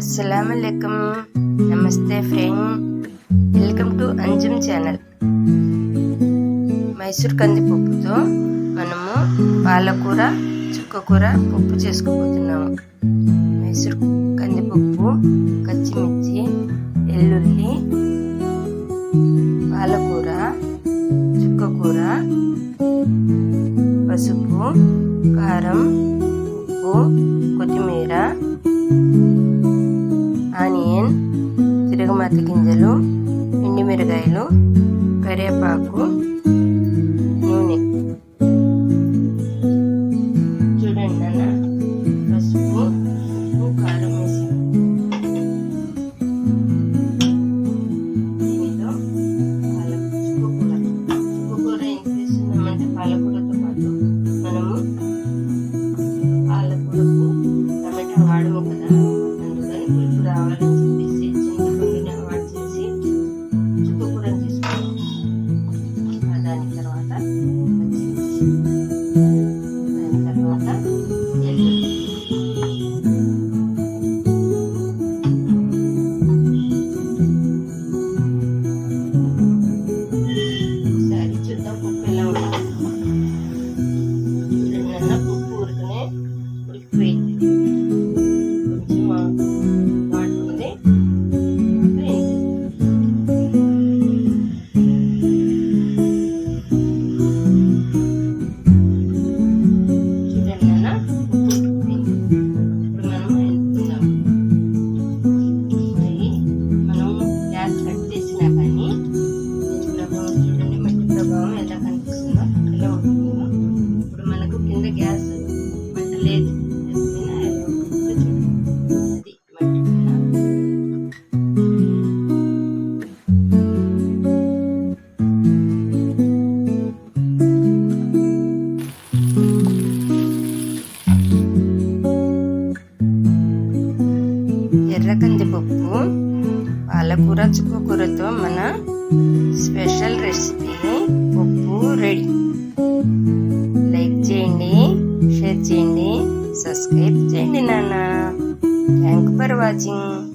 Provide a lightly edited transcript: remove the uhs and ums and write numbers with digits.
अस्सलामुअलैकुम, नमस्ते friend, welcome to Anjum channel. Mysore కందిపప్పుతో మనము పాలకూర చుక్కకూర పప్పు చేసుకోబోతున్నాము. మైసూర్ కందిపప్పు, పచ్చిమిర్చి, ఎల్లుల్లి, పాలకూర, చుక్కకూర, పసుపు, కారం, ఉప్పు, కొత్తిమీర, ఆనియన్, తిరగమాత గింజలు, ఎండుమిరగాయలు, కరివేపాకు, నూనె. చూడండి నాన్న, పసుపు, ఉప్పు, కారం వేసి దీనిలో చుక్కకూర ఏం చేస్తున్నామంటే పాలకూరతో పాటు మనము పాలకూరకు టమాటా వాడము కదా, అందుకని పులుపు రావాలని చెప్పేసి చింతపండుని అవాయిడ్ చేసి చుక్కకూరని తీసుకున్నాం. దాని తర్వాత పచ్చిమిర్చి, దాని తర్వాత ఎల్లుల్లి, ఒకసారి చూద్దాం పప్పు ఎలా ఉంటుంది. చూడండి అన్న, పప్పు ఉరకనే ఉడికిపోయింది. కొంచెం ఘాటు ఉంది. చూడండి అన్న, పప్పు ఉడికిపోయింది. ఇప్పుడు మనం ఎత్తుకుందాం. మరి మనం గ్యాస్ కట్ చేసినా కానీ మట్టి ప్రభావం చూడండి, మట్టి ప్రభావం ఎలా కనిపిస్తుందో ఎలా ఉంటుందో. ఇప్పుడు మనకు కింద గ్యాస్ మంట లేదు, ఎప్పుడైనా ఎలా ఉంటుందో చూడండి. అది మట్టి పైన ఎర్ర కందిపప్పు, పాలకూర, చుక్కకూరతో మన స్పెషల్ రెసిపీ పప్పు రెడీ. లైక్ చేయండి, షేర్ చేయండి, సబ్స్క్రైబ్ చేయండి నాన్న. Thank for watching.